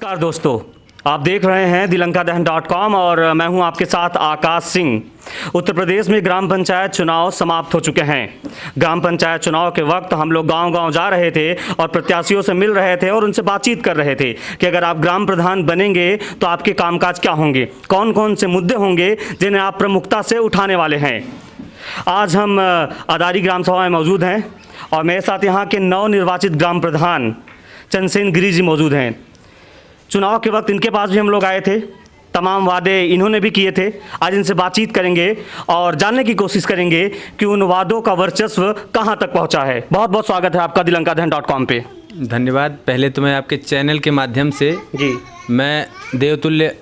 नमस्कार दोस्तों, आप देख रहे हैं दिलंकादहन.com और मैं हूं आपके साथ आकाश सिंह। उत्तर प्रदेश में ग्राम पंचायत चुनाव समाप्त हो चुके हैं। ग्राम पंचायत चुनाव के वक्त हम लोग गांव-गांव जा रहे थे और प्रत्याशियों से मिल रहे थे और उनसे बातचीत कर रहे थे कि अगर आप ग्राम प्रधान बनेंगे तो आपके कामकाज क्या होंगे, कौन कौन से मुद्दे होंगे जिन्हें आप प्रमुखता से उठाने वाले हैं। आज हम अदारी ग्राम सभा में मौजूद हैं और मेरे साथ यहाँ के नवनिर्वाचित ग्राम प्रधान चंद्रसेन गिरी जी मौजूद हैं। चुनाव के वक्त इनके पास भी हम लोग आए थे, तमाम वादे इन्होंने भी किए थे। आज इनसे बातचीत करेंगे और जानने की कोशिश करेंगे कि उन वादों का वर्चस्व कहां तक पहुंचा है। बहुत बहुत स्वागत है आपका दिलंकादहन.com पे। धन्यवाद। पहले तो मैं आपके चैनल के माध्यम से जी मैं देवतुल्य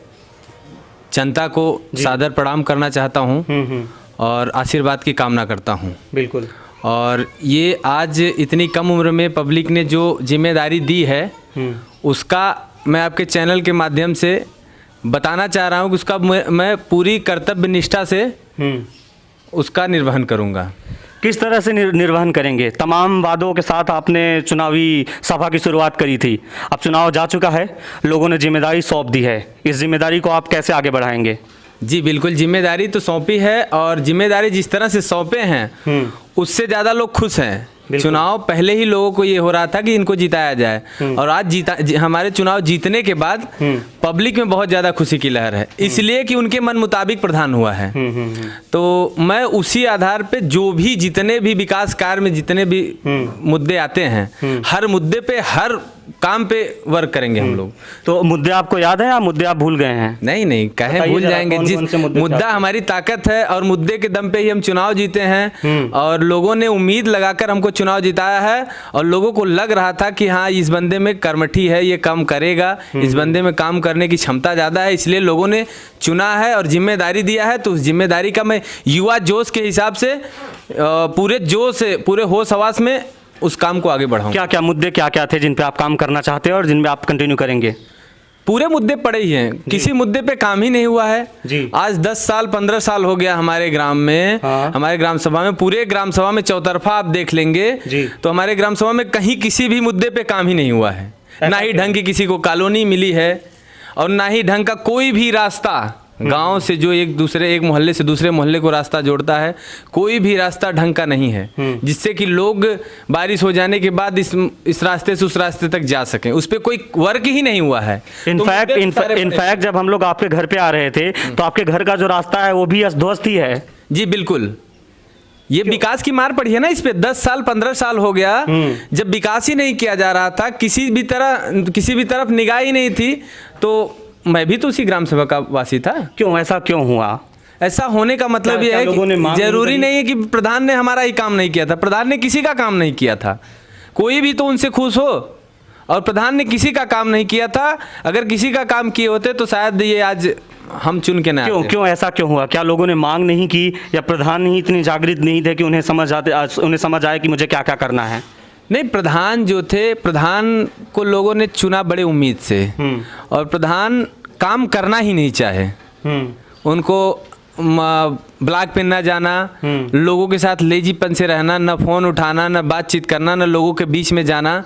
जनता को सादर प्रणाम करना चाहता हूं और आशीर्वाद की कामना करता हूं। बिल्कुल। और ये आज इतनी कम उम्र में पब्लिक ने जो जिम्मेदारी दी है उसका मैं आपके चैनल के माध्यम से बताना चाह रहा हूँ कि उसका मैं पूरी कर्तव्य निष्ठा से उसका निर्वहन करूँगा। किस तरह से निर्वहन करेंगे? तमाम वादों के साथ आपने चुनावी सभा की शुरुआत करी थी, अब चुनाव जा चुका है, लोगों ने जिम्मेदारी सौंप दी है, इस जिम्मेदारी को आप कैसे आगे बढ़ाएंगे? जी बिल्कुल, जिम्मेदारी तो सौंपी है और जिम्मेदारी जिस तरह से सौंपे हैं उससे ज़्यादा लोग खुश हैं। चुनाव पहले ही लोगों को ये हो रहा था कि इनको जिताया जाए और आज हमारे चुनाव जीतने के बाद पब्लिक में बहुत ज़्यादा खुशी की लहर है, इसलिए कि उनके मन मुताबिक प्रधान हुआ है। तो मैं उसी आधार पे जो भी जितने भी विकास कार्य में जितने भी मुद्दे आते हैं, हर मुद्दे पे हर काम पे वर्क करेंगे हम लोग। तो मुद्दे आपको याद है या मुद्दे आप भूल गए हैं? नहीं नहीं, कहे भूल जाएंगे। जिस मुद्दा हमारी ताकत है और मुद्दे के दम पे ही हम चुनाव जीते हैं और लोगों ने उम्मीद लगाकर हमको चुनाव जिताया है और लोगों को लग रहा था कि हाँ इस बंदे में कर्मठी है, ये काम करेगा, इस बंदे में काम करने की क्षमता ज़्यादा है, इसलिए लोगों ने चुना है और जिम्मेदारी दिया है। तो उस जिम्मेदारी का मैं युवा जोश के हिसाब से पूरे जोश से पूरे होश हवास में उस काम को आगे बढ़ाऊं। क्या क्या मुद्दे क्या क्या थे जिन पे आप काम करना चाहते हैं और जिन पे आप कंटिन्यू करेंगे? पूरे मुद्दे पड़े ही हैं, किसी मुद्दे पे काम ही नहीं हुआ है जी। आज 10 साल 15 साल हो गया हमारे ग्राम में। हमारे ग्राम सभा में, पूरे ग्राम सभा में चौतरफा आप देख लेंगे तो हमारे ग्राम सभा में कहीं किसी भी मुद्दे पे काम ही नहीं हुआ है। ना ही ढंग की किसी को कॉलोनी मिली है और ना ही ढंग का कोई भी रास्ता गांव से जो एक मोहल्ले से दूसरे मोहल्ले को रास्ता जोड़ता है, कोई भी रास्ता ढंग का नहीं है जिससे कि लोग बारिश हो जाने के बाद इस रास्ते से उस रास्ते तक जा सकें। उस पर कोई वर्क ही नहीं हुआ है। इनफैक्ट जब हम लोग आपके घर पे आ रहे थे तो आपके घर का जो रास्ता है वो भी अस्त व्यस्त ही है। जी बिल्कुल, ये विकास की मार पड़ी है ना इस पे। 10 साल 15 साल हो गया जब विकास ही नहीं किया जा रहा था, किसी भी तरफ निगाह ही नहीं थी। तो मैं भी तो उसी ग्राम सभा का वासी था। क्यों ऐसा क्यों हुआ? ऐसा होने का मतलब ये है कि जरूरी नहीं है कि प्रधान ने हमारा ही काम नहीं किया था, प्रधान ने किसी का काम नहीं किया था। कोई भी तो उनसे खुश हो, और प्रधान ने किसी का काम नहीं किया था। अगर किसी का काम किए होते तो शायद ये आज हम चुन के ना आते। क्यों ऐसा क्यों हुआ? क्या लोगों ने मांग नहीं की या प्रधान ही इतने जागृत नहीं थे कि उन्हें समझ आए कि मुझे क्या क्या करना है? नहीं, प्रधान जो थे, प्रधान को लोगों ने चुना बड़े उम्मीद से और प्रधान काम करना ही नहीं चाहे। उनको ब्लॉक पे न जाना, लोगों के साथ लेजीपन से रहना, न फोन उठाना, न बातचीत करना, न लोगों के बीच में जाना,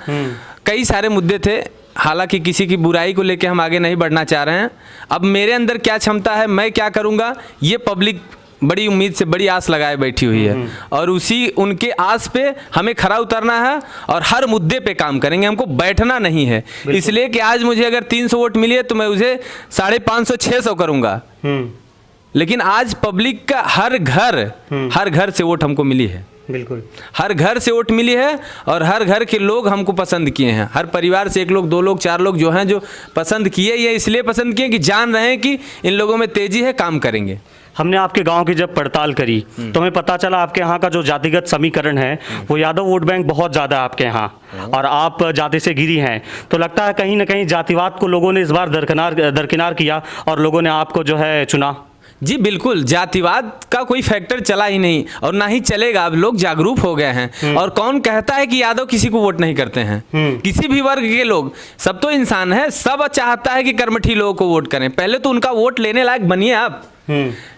कई सारे मुद्दे थे। हालांकि किसी की बुराई को लेके हम आगे नहीं बढ़ना चाह रहे हैं। अब मेरे अंदर क्या क्षमता है, मैं क्या करूँगा, ये पब्लिक बड़ी उम्मीद से बड़ी आस लगाए बैठी हुई है और उसी उनके आस पे हमें खरा उतरना है और हर मुद्दे पे काम करेंगे। हमको बैठना नहीं है, इसलिए कि आज मुझे अगर 300 वोट मिली है तो मैं उसे 550 600 करूंगा। लेकिन आज पब्लिक का हर घर से वोट हमको मिली है। बिल्कुल, हर घर से वोट मिली है और हर घर के लोग हमको पसंद किए हैं। हर परिवार से 1 लोग 2 लोग 4 लोग जो हैं जो पसंद किए, ये इसलिए पसंद किए कि जान रहे हैं कि इन लोगों में तेजी है, काम करेंगे। हमने आपके गांव की जब पड़ताल करी तो हमें पता चला आपके यहाँ का जो जातिगत समीकरण है वो यादव वोट बैंक बहुत ज़्यादा है आपके यहाँ और आप जाति से गिरी हैं। तो लगता है कहीं ना कहीं जातिवाद को लोगों ने इस बार दरकिनार किया और लोगों ने आपको जो है चुना। जी बिल्कुल, जातिवाद का कोई फैक्टर चला ही नहीं और ना ही चलेगा। अब लोग जागरूक हो गए हैं और कौन कहता है कि यादव किसी को वोट नहीं करते हैं? किसी भी वर्ग के लोग, सब तो इंसान है, सब चाहता है कि कर्मठी लोगों को वोट करें। पहले तो उनका वोट लेने लायक बनिए आप।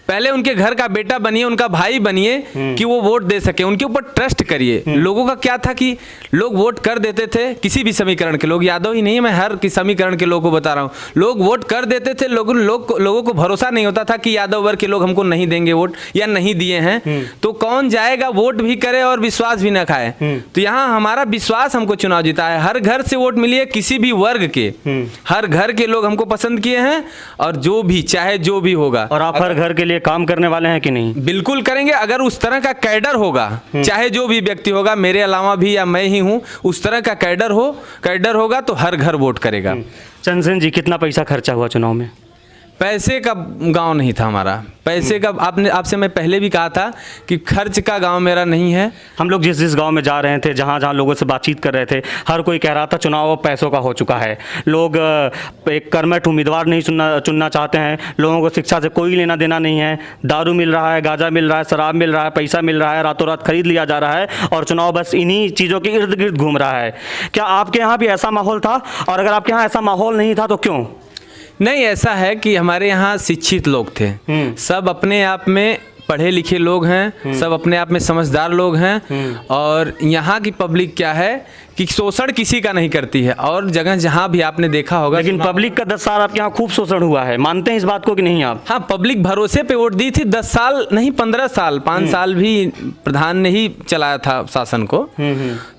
पहले उनके घर का बेटा बनिए, उनका भाई बनिए कि वो वोट दे सके, उनके ऊपर ट्रस्ट करिए। लोगों का क्या था कि लोग वोट कर देते थे किसी भी समीकरण के, लोग यादव ही नहीं है, मैं हर समीकरण के लोगों को बता रहा हूँ, लोग वोट कर देते थे, लोगों को भरोसा नहीं होता था कि यादव वर्ग के लोग हमको नहीं देंगे वोट या नहीं दिए हैं, तो कौन जाएगा वोट भी करे और विश्वास भी न खाए। तो यहाँ हमारा विश्वास हमको चुनाव जीता है। हर घर से वोट मिली है, किसी भी वर्ग के, हर घर के लोग हमको पसंद किए हैं, और जो भी चाहे जो भी होगा। और आप हर घर के लिए काम करने वाले हैं कि नहीं? बिल्कुल करेंगे। अगर उस तरह का कैडर होगा, चाहे जो भी व्यक्ति होगा, मेरे अलावा भी या मैं ही हूँ, उस तरह का कैडर होगा तो हर घर वोट करेगा। चंद्रसेन जी, कितना पैसा खर्चा हुआ चुनाव में? पैसे का गांव नहीं था हमारा, पैसे का आपसे मैं पहले भी कहा था कि खर्च का गांव मेरा नहीं है। हम लोग जिस गांव में जा रहे थे, जहां जहां लोगों से बातचीत कर रहे थे, हर कोई कह रहा था चुनाव अब पैसों का हो चुका है। लोग एक कर्मठ उम्मीदवार नहीं चुनना चाहते हैं, लोगों को शिक्षा से कोई लेना देना नहीं है, दारू मिल रहा है, गांजा मिल रहा है, शराब मिल रहा है, पैसा मिल रहा है, रातों रात खरीद लिया जा रहा है, और चुनाव बस इन्हीं चीज़ों के इर्द गिर्द घूम रहा है। क्या आपके यहाँ भी ऐसा माहौल था? और अगर आपके यहाँ ऐसा माहौल नहीं था तो क्यों? नहीं, ऐसा है कि हमारे यहाँ शिक्षित लोग थे, सब अपने आप में पढ़े लिखे लोग हैं, सब अपने आप में समझदार लोग हैं, और यहाँ की पब्लिक क्या है कि शोषण किसी का नहीं करती है। और जगह जहाँ भी आपने देखा होगा, लेकिन पब्लिक का 10 साल आपके यहाँ खूब शोषण हुआ है, मानते हैं इस बात को कि नहीं आप? हाँ, पब्लिक भरोसे पे वोट दी थी। 10 साल नहीं, 15 साल, 5 साल भी प्रधान ने ही चलाया था शासन को,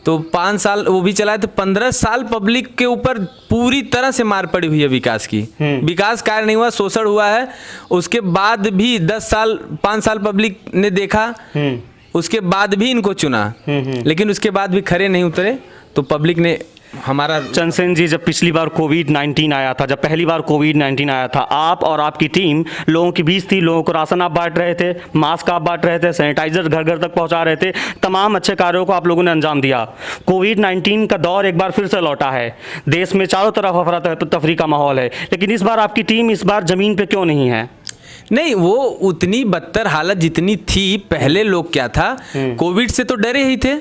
तो 5 साल वो भी चलाया, तो 15 साल पब्लिक के ऊपर पूरी तरह से मार पड़ी हुई है विकास की। विकास कार्य नहीं हुआ, शोषण हुआ है। उसके बाद भी 5 साल पब्लिक ने देखा, उसके बाद भी इनको चुना, लेकिन उसके बाद भी खरे नहीं उतरे, तो पब्लिक ने हमारा। चंद्रसेन जी, जब पिछली बार कोविड-19 आया था, जब पहली बार कोविड-19 आया था, आप और आपकी टीम लोगों के बीच थी, लोगों को राशन आप बांट रहे थे, मास्क आप बांट रहे थे, सैनिटाइजर घर घर तक पहुंचा रहे थे, तमाम अच्छे कार्यों को आप लोगों ने अंजाम दिया। कोविड-19 का दौर एक बार फिर से लौटा है, देश में चारों तरफ अफरा तफरी का माहौल है, लेकिन इस बार आपकी टीम इस बार जमीन पर क्यों नहीं है? नहीं, वो उतनी बदतर हालत जितनी थी पहले, लोग क्या था, कोविड से तो डरे ही थे,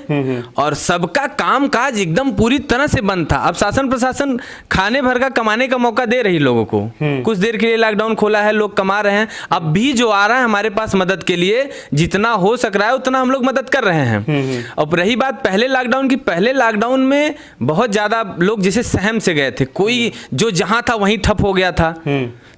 और सबका काम काज एकदम पूरी तरह से बंद था। अब शासन प्रशासन खाने भर का कमाने का मौका दे रही लोगों को, कुछ देर के लिए लॉकडाउन खोला है, लोग कमा रहे हैं। अब भी जो आ रहा है हमारे पास मदद के लिए, जितना हो सक रहा है उतना हम लोग मदद कर रहे हैं। अब रही बात पहले लॉकडाउन की, पहले लॉकडाउन में बहुत ज़्यादा लोग जैसे सहम से गए थे, कोई जो जहाँ था वहीं ठप हो गया था,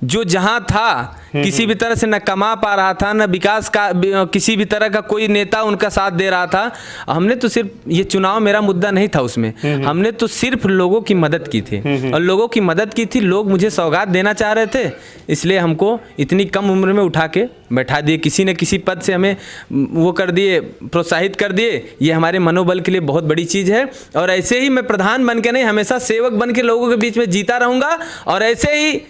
जो जहाँ था किसी भी तरह से न कमा पा रहा था, न विकास का किसी भी तरह का कोई नेता उनका साथ दे रहा था। हमने तो सिर्फ, ये चुनाव मेरा मुद्दा नहीं था उसमें, हमने तो सिर्फ लोगों की मदद की थी, और लोगों की मदद की थी। लोग मुझे सौगात देना चाह रहे थे, इसलिए हमको इतनी कम उम्र में उठा के बैठा दिए, किसी न किसी पद से हमें वो कर दिए, प्रोत्साहित कर दिए। ये हमारे मनोबल के लिए बहुत बड़ी चीज़ है, और ऐसे ही मैं प्रधान बन के नहीं, हमेशा सेवक बन के लोगों के बीच में जीता रहूँगा, और ऐसे ही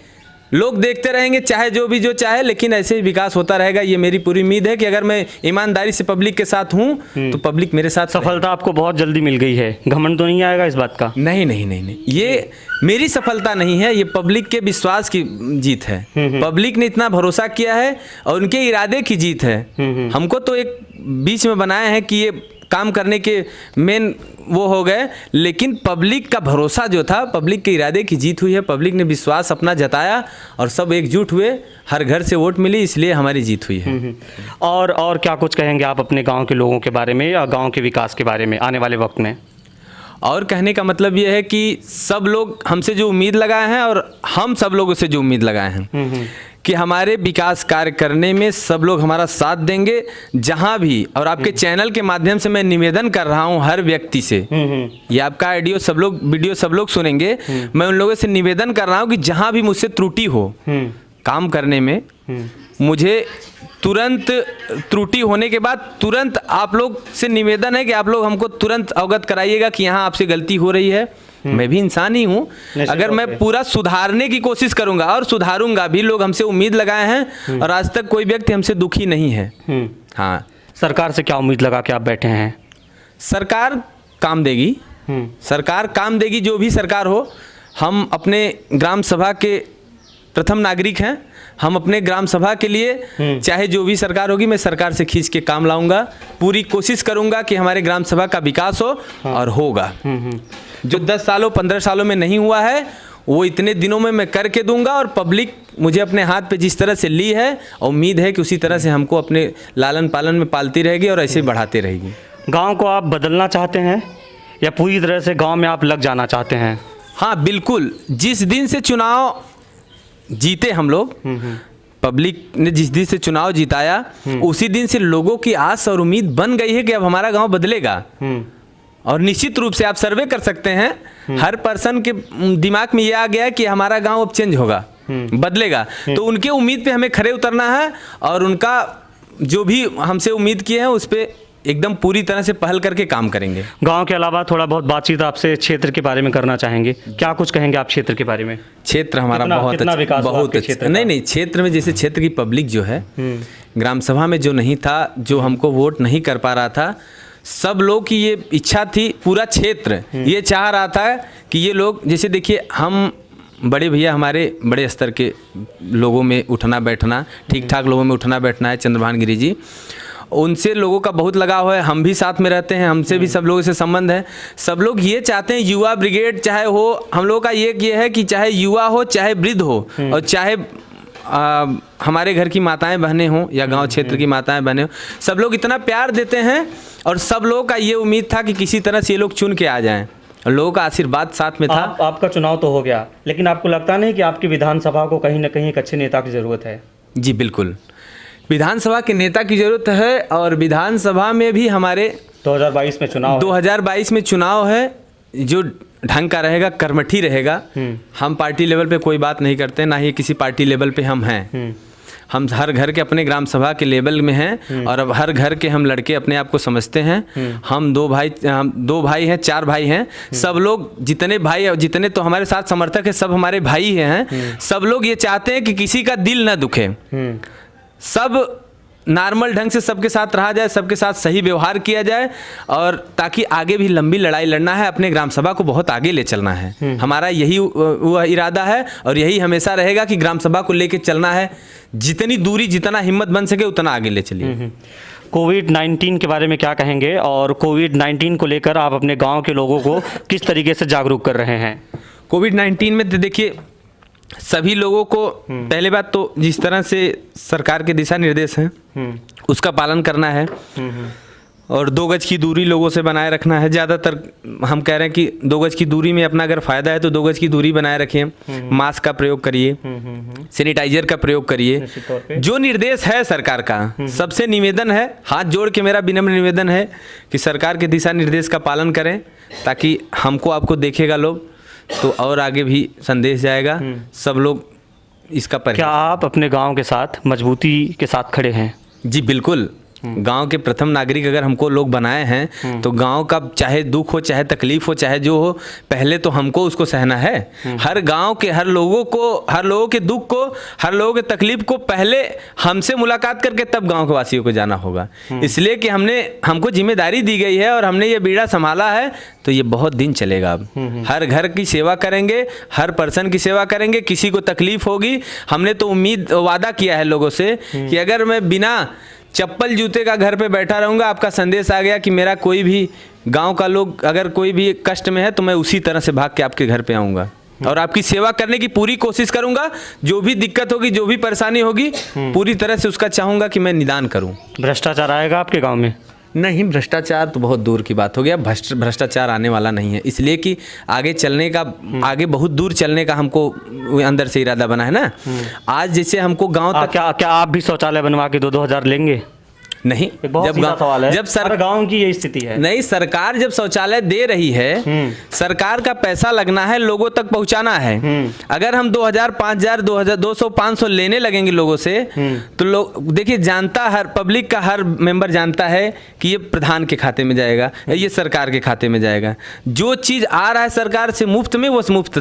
लोग देखते रहेंगे, चाहे जो चाहे, लेकिन ऐसे ही विकास होता रहेगा। ये मेरी पूरी उम्मीद है कि अगर मैं ईमानदारी से पब्लिक के साथ हूँ तो पब्लिक मेरे साथ। सफलता आपको बहुत जल्दी मिल गई है, घमंड तो नहीं आएगा इस बात का? नहीं नहीं नहीं नहीं, ये मेरी सफलता नहीं है, ये पब्लिक के विश्वास की जीत है। पब्लिक ने इतना भरोसा किया है और उनके इरादे की जीत है। हमको तो एक बीच में बनाया है कि ये काम करने के मेन वो हो गए, लेकिन पब्लिक का भरोसा जो था, पब्लिक के इरादे की जीत हुई है। पब्लिक ने विश्वास अपना जताया और सब एकजुट हुए, हर घर से वोट मिली, इसलिए हमारी जीत हुई है। और क्या कुछ कहेंगे आप अपने गांव के लोगों के बारे में या गांव के विकास के बारे में आने वाले वक्त में? और कहने का मतलब ये है कि सब लोग हमसे जो उम्मीद लगाए हैं और हम सब लोगों से जो उम्मीद लगाए हैं कि हमारे विकास कार्य करने में सब लोग हमारा साथ देंगे जहां भी। और आपके चैनल के माध्यम से मैं निवेदन कर रहा हूं हर व्यक्ति से, ये आपका वीडियो सब लोग सुनेंगे, मैं उन लोगों से निवेदन कर रहा हूं कि जहां भी मुझसे त्रुटि हो काम करने में, मुझे तुरंत त्रुटि होने के बाद तुरंत आप लोग से निवेदन है कि आप लोग हमको तुरंत अवगत कराइएगा कि यहाँ आपसे गलती हो रही है। मैं भी इंसान ही हूँ, अगर मैं पूरा सुधारने की कोशिश करूंगा और सुधारूंगा भी। लोग हमसे उम्मीद लगाए हैं और आज तक कोई व्यक्ति हमसे दुखी नहीं है। हाँ, सरकार से क्या उम्मीद लगा के आप बैठे हैं? सरकार काम देगी, सरकार काम देगी, जो भी सरकार हो। हम अपने ग्राम सभा के प्रथम नागरिक हैं, हम अपने ग्राम सभा के लिए चाहे जो भी सरकार होगी, मैं सरकार से खींच के काम लाऊंगा, पूरी कोशिश करूंगा कि हमारे ग्राम सभा का विकास हो और होगा। जो 10 सालों 15 सालों में नहीं हुआ है वो इतने दिनों में मैं करके दूंगा और पब्लिक मुझे अपने हाथ पे जिस तरह से ली है, उम्मीद है कि उसी तरह से हमको अपने लालन पालन में पालती रहेगी और ऐसे ही बढ़ाती रहेगी। गांव को आप बदलना चाहते हैं या पूरी तरह से गांव में आप लग जाना चाहते हैं? हाँ बिल्कुल, जिस दिन से चुनाव जीते हम लोग, पब्लिक ने जिस दिन से चुनाव जिताया, उसी दिन से लोगों की आस और उम्मीद बन गई है कि अब हमारा गांव बदलेगा। और निश्चित रूप से आप सर्वे कर सकते हैं, हर पर्सन के दिमाग में ये आ गया है कि हमारा गांव अब चेंज होगा, बदलेगा। तो उनके उम्मीद पे हमें खरे उतरना है और उनका जो भी हमसे उम्मीद किए हैं उस पे एकदम पूरी तरह से पहल करके काम करेंगे। गांव के अलावा थोड़ा बहुत बातचीत आपसे क्षेत्र के बारे में करना चाहेंगे, क्या कुछ कहेंगे आप क्षेत्र के बारे में? क्षेत्र हमारा बहुत अच्छा, बहुत अच्छा। नहीं, क्षेत्र में जैसे क्षेत्र की पब्लिक जो है, ग्राम सभा में जो नहीं था, जो हमको वोट नहीं कर पा रहा था, सब लोग की ये इच्छा थी, पूरा क्षेत्र ये चाह रहा था कि ये लोग, जैसे देखिए हम बड़े भैया हमारे बड़े स्तर के लोगों में उठना बैठना, ठीक ठाक लोगों में उठना बैठना है, चंद्रभान गिरी जी, उनसे लोगों का बहुत लगाव है। हम भी साथ में रहते हैं, हमसे भी सब लोगों से संबंध है। सब लोग ये चाहते हैं युवा ब्रिगेड चाहे हो, हम लोगों का ये है कि चाहे युवा हो, चाहे वृद्ध हो, और चाहे हमारे घर की माताएं बहनें हों या गांव क्षेत्र की माताएं बहनें हों, सब लोग इतना प्यार देते हैं और सब लोगों का ये उम्मीद था कि किसी तरह से ये लोग चुन के आ जाएं। लोगों का आशीर्वाद साथ में था। आपका चुनाव तो हो गया, लेकिन आपको लगता नहीं कि आपकी विधानसभा को कहीं ना कहीं एक अच्छे नेता की ज़रूरत है? जी बिल्कुल, विधानसभा के नेता की ज़रूरत है। और विधानसभा में भी हमारे 2022 में चुनाव 2022 में चुनाव है, जो ढंग का रहेगा, कर्मठी रहेगा। हम पार्टी लेवल पे कोई बात नहीं करते, ना ही किसी पार्टी लेवल पे हम हैं। हम हर घर के अपने ग्राम सभा के लेवल में हैं और अब हर घर के हम लड़के अपने आप को समझते हैं। हम दो भाई हैं, 4 भाई हैं। सब लोग जितने भाई, जितने तो हमारे साथ समर्थक है, सब हमारे भाई हैं। सब लोग ये चाहते हैं कि किसी का दिल न दुखे, सब नॉर्मल ढंग से सबके साथ रहा जाए, सबके साथ सही व्यवहार किया जाए, और ताकि आगे भी लंबी लड़ाई लड़ना है, अपने ग्राम सभा को बहुत आगे ले चलना है। हमारा यही वह इरादा है और यही हमेशा रहेगा कि ग्राम सभा को लेके चलना है। जितनी दूरी, जितना हिम्मत बन सके उतना आगे ले चलिए। कोविड-19 के बारे में क्या कहेंगे और कोविड-19 को लेकर आप अपने गाँव के लोगों को किस तरीके से जागरूक कर रहे हैं? कोविड-19 में तो देखिए सभी लोगों को पहले बात तो जिस तरह से सरकार के दिशा निर्देश हैं उसका पालन करना है और 2 गज की दूरी लोगों से बनाए रखना है। ज़्यादातर हम कह रहे हैं कि 2 गज की दूरी में अपना अगर फ़ायदा है तो 2 गज की दूरी बनाए रखिए, मास्क का प्रयोग करिए, सैनिटाइजर का प्रयोग करिए। जो निर्देश है सरकार का, सबसे निवेदन है, हाथ जोड़ के मेरा विनम्र निवेदन है कि सरकार के दिशा निर्देश का पालन करें, ताकि हमको आपको देखेगा लोग तो और आगे भी संदेश जाएगा, सब लोग इसका क्या आप अपने गांव के साथ मजबूती के साथ खड़े हैं? जी बिल्कुल, गांव के प्रथम नागरिक अगर हमको लोग बनाए हैं तो गांव का चाहे दुख हो, चाहे तकलीफ हो, चाहे जो हो, पहले तो हमको उसको सहना है। हर गांव के हर लोगों के दुख को, हर लोगों के तकलीफ को पहले हमसे मुलाकात करके तब गांव के वासियों को जाना होगा। इसलिए कि हमको जिम्मेदारी दी गई है और हमने ये बीड़ा संभाला है, तो ये बहुत दिन चलेगा। अब हर घर की सेवा करेंगे, हर पर्सन की सेवा करेंगे। किसी को तकलीफ होगी, हमने तो वादा किया है लोगों से कि अगर मैं बिना चप्पल जूते का घर पे बैठा रहूँगा, आपका संदेश आ गया कि मेरा कोई भी गांव का लोग अगर कोई भी कष्ट में है तो मैं उसी तरह से भाग के आपके घर पे आऊँगा और आपकी सेवा करने की पूरी कोशिश करूँगा। जो भी दिक्कत होगी, जो भी परेशानी होगी, पूरी तरह से उसका चाहूँगा कि मैं निदान करूँ। भ्रष्टाचार आएगा आपके गाँव में? नहीं, भ्रष्टाचार तो बहुत दूर की बात हो गया। भ्रष्टाचार आने वाला नहीं है, इसलिए कि आगे चलने का, आगे बहुत दूर चलने का हमको अंदर से इरादा बना है ना। आज जैसे हमको गांव तक क्या आप भी शौचालय बनवा के 2-2 हज़ार लेंगे? नहीं, जब गांव की यही स्थिति है। नहीं, सरकार जब शौचालय दे रही है, सरकार का पैसा लगना है, लोगों तक पहुंचाना है। अगर हम 2000, 5000, 2000, 200, 500 लेने लगेंगे लोगों से, तो लोग देखिए, जानता हर पब्लिक का हर मेंबर जानता है कि ये प्रधान के खाते में जाएगा, ये सरकार के खाते में जाएगा। जो चीज़ आ रहा है सरकार से मुफ्त में, वो मुफ्त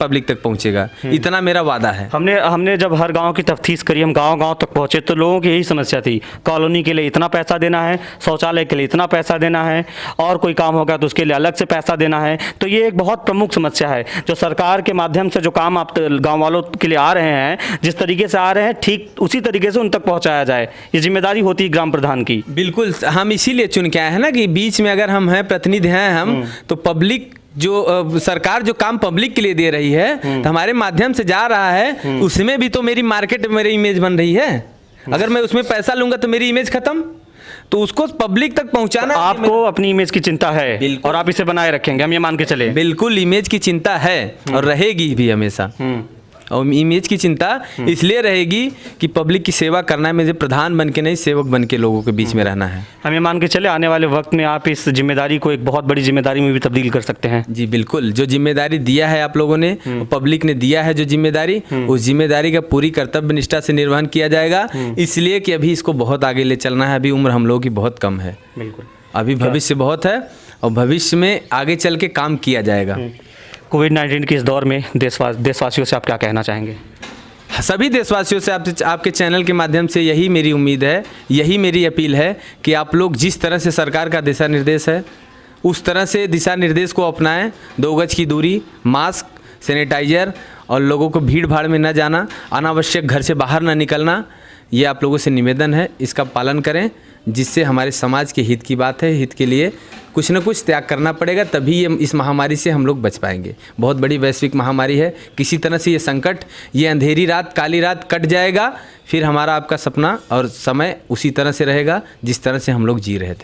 पब्लिक तक पहुँचेगा, इतना मेरा वादा है। हमने जब हर गाँव की तफ्तीश करी, हम गाँव तक पहुँचे, तो लोगों की यही समस्या थी, कॉलोनी के लिए इतना पैसा देना है, शौचालय के लिए इतना पैसा देना है, और कोई काम होगा तो उसके लिए अलग से पैसा देना है। तो ये एक बहुत प्रमुख समस्या है, जो सरकार के माध्यम से जो काम आप गांव वालों के लिए आ रहे हैं, जिस तरीके से आ रहे हैं, ठीक उसी तरीके से उन तक पहुंचाया जाए। ये जिम्मेदारी होती है ग्राम प्रधान की। बिल्कुल, हम इसीलिए चुन के आए हैं ना कि बीच में अगर हम हैं, प्रतिनिधि हैं हम, तो पब्लिक सरकार जो काम पब्लिक के लिए दे रही है तो हमारे माध्यम से जा रहा है, उसमें भी तो मेरी मार्केट मेरी इमेज बन रही है। अगर मैं उसमें पैसा लूंगा तो मेरी इमेज खत्म, तो उसको पब्लिक तक पहुंचाना। आपको अपनी इमेज की चिंता है और आप इसे बनाए रखेंगे, हम ये मान के चले। बिल्कुल इमेज की चिंता है और रहेगी भी हमेशा। और इमेज की चिंता इसलिए रहेगी कि पब्लिक की सेवा करना है, मुझे प्रधान बन के नहीं सेवक बन के लोगों के बीच में रहना है। हम ये मान के चले आने वाले वक्त में आप इस जिम्मेदारी को एक बहुत बड़ी जिम्मेदारी में भी तब्दील कर सकते हैं। जी बिल्कुल, जो जिम्मेदारी दिया है आप लोगों ने, पब्लिक ने दिया है जो जिम्मेदारी, उस जिम्मेदारी का पूरी कर्तव्य निष्ठा से निर्वहन किया जाएगा। इसलिए कि अभी इसको बहुत आगे ले चलना है, अभी उम्र हम लोगों की बहुत कम है। बिल्कुल, अभी भविष्य बहुत है और भविष्य में आगे चल के काम किया जाएगा। कोविड-19 के इस दौर में देशवासियों से आप क्या कहना चाहेंगे? सभी देशवासियों से आपके चैनल के माध्यम से यही मेरी उम्मीद है, यही मेरी अपील है कि आप लोग जिस तरह से सरकार का दिशा निर्देश है उस तरह से दिशा निर्देश को अपनाएं। 2 गज की दूरी, मास्क, सैनिटाइजर और लोगों को भीड़ भाड़ में न जाना, अनावश्यक घर से बाहर न निकलना, ये आप लोगों से निवेदन है। इसका पालन करें, जिससे हमारे समाज के हित की बात है। हित के लिए कुछ न कुछ त्याग करना पड़ेगा, तभी ये इस महामारी से हम लोग बच पाएंगे। बहुत बड़ी वैश्विक महामारी है, किसी तरह से ये संकट, ये अंधेरी रात, काली रात कट जाएगा, फिर हमारा आपका सपना और समय उसी तरह से रहेगा जिस तरह से हम लोग जी रहे थे।